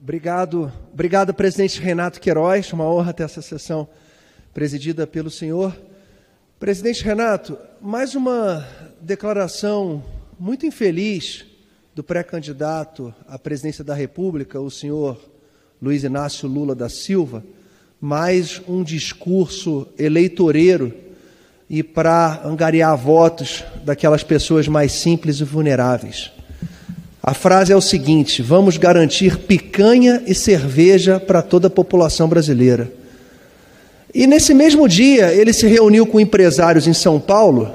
Obrigado, presidente Renato Queiroz. Uma honra ter essa sessão presidida pelo senhor. Presidente Renato, mais uma declaração muito infeliz do pré-candidato à presidência da República, o senhor Luiz Inácio Lula da Silva, mais um discurso eleitoreiro e para angariar votos daquelas pessoas mais simples e vulneráveis. A frase é o seguinte: vamos garantir picanha e cerveja para toda a população brasileira. E nesse mesmo dia ele se reuniu com empresários em São Paulo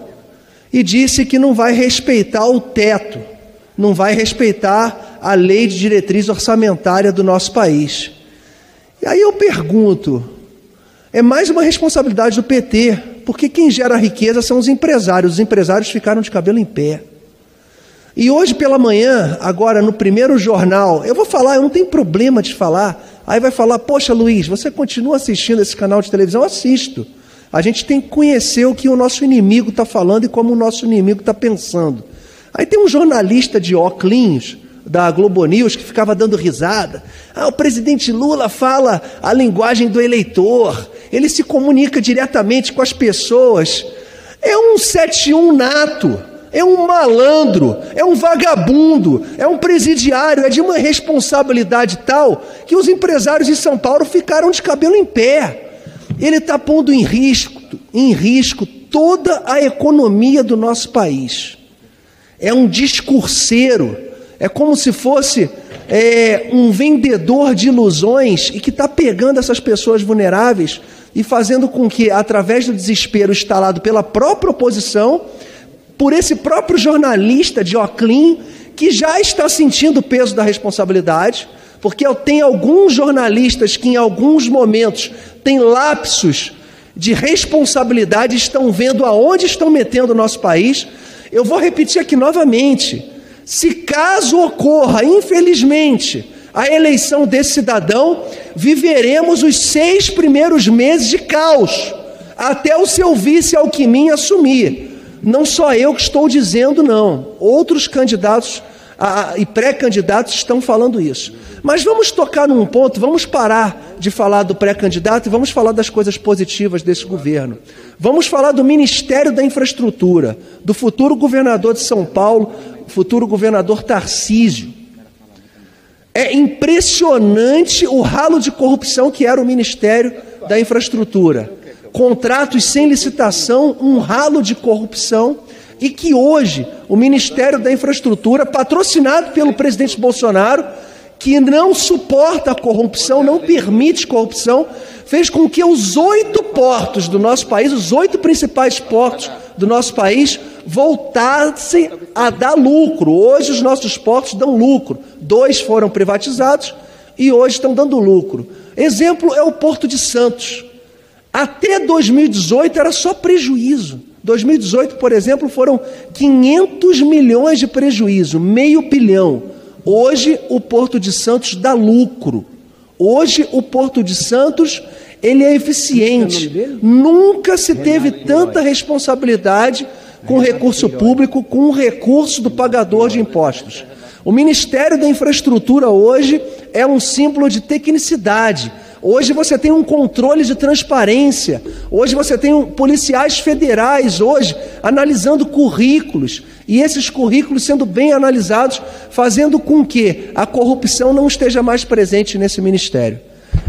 e disse que não vai respeitar o teto, não vai respeitar a lei de diretriz orçamentária do nosso país. E aí eu pergunto, é mais uma responsabilidade do PT, porque quem gera riqueza são os empresários ficaram de cabelo em pé. E hoje pela manhã, agora no primeiro jornal, eu vou falar, eu não tenho problema de falar, aí vai falar, poxa Luiz, você continua assistindo esse canal de televisão? Eu assisto. A gente tem que conhecer o que o nosso inimigo está falando e como o nosso inimigo está pensando. Aí tem um jornalista de óculos da Globo News que ficava dando risada. O presidente Lula fala a linguagem do eleitor, ele se comunica diretamente com as pessoas. É um 71 nato. É um malandro, é um vagabundo, é um presidiário, é de uma responsabilidade tal que os empresários em São Paulo ficaram de cabelo em pé. Ele está pondo em risco toda a economia do nosso país. É um discurseiro, é como se fosse um vendedor de ilusões e que está pegando essas pessoas vulneráveis e fazendo com que, através do desespero instalado pela própria oposição, por esse próprio jornalista de óculos, que já está sentindo o peso da responsabilidade, porque eu tenho alguns jornalistas que em alguns momentos têm lapsos de responsabilidade, estão vendo aonde estão metendo o nosso país. Eu vou repetir aqui novamente, se caso ocorra, infelizmente, a eleição desse cidadão, viveremos os 6 primeiros meses de caos, até o seu vice Alckmin assumir. Não só eu que estou dizendo, não. Outros candidatos e pré-candidatos estão falando isso. Mas vamos tocar num ponto, vamos parar de falar do pré-candidato e vamos falar das coisas positivas desse governo. Vamos falar do Ministério da Infraestrutura, do futuro governador de São Paulo, futuro governador Tarcísio. É impressionante o ralo de corrupção que era o Ministério da Infraestrutura. Contratos sem licitação, um ralo de corrupção, e que hoje o Ministério da Infraestrutura, patrocinado pelo presidente Bolsonaro, que não suporta a corrupção, não permite corrupção, fez com que os 8 portos do nosso país, os 8 principais portos do nosso país, voltassem a dar lucro. Hoje os nossos portos dão lucro. 2 foram privatizados e hoje estão dando lucro. Exemplo é o Porto de Santos. Até 2018 era só prejuízo. 2018, por exemplo, foram 500 milhões de prejuízo, R$500 milhão. Hoje o Porto de Santos dá lucro. Hoje o Porto de Santos ele é eficiente. Nunca se teve tanta responsabilidade com recurso público, com o recurso do pagador de impostos. O Ministério da Infraestrutura hoje é um símbolo de tecnicidade. Hoje você tem um controle de transparência, hoje você tem policiais federais hoje analisando currículos, e esses currículos sendo bem analisados, fazendo com que a corrupção não esteja mais presente nesse ministério.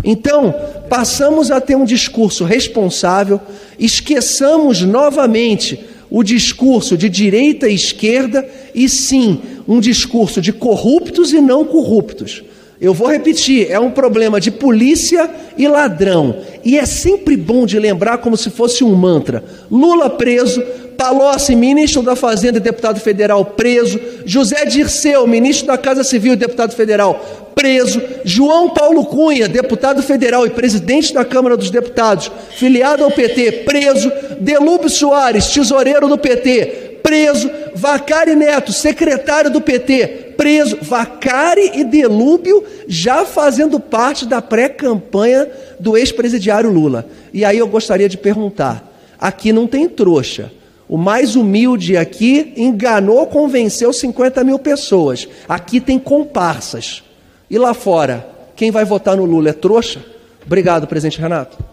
Então, passamos a ter um discurso responsável, esqueçamos novamente o discurso de direita e esquerda, e sim, um discurso de corruptos e não corruptos. Eu vou repetir, é um problema de polícia e ladrão. E é sempre bom de lembrar como se fosse um mantra. Lula preso, Palocci, ministro da Fazenda e deputado federal, preso. José Dirceu, ministro da Casa Civil e deputado federal, preso. João Paulo Cunha, deputado federal e presidente da Câmara dos Deputados, filiado ao PT, preso. Delúbio Soares, tesoureiro do PT, preso. Vacari Neto, secretário do PT, preso. Vacari e Delúbio já fazendo parte da pré-campanha do ex-presidiário Lula. E aí eu gostaria de perguntar, aqui não tem trouxa. O mais humilde aqui enganou, convenceu 50 mil pessoas. Aqui tem comparsas. E lá fora? quem vai votar no Lula é trouxa? Obrigado, presidente Renato.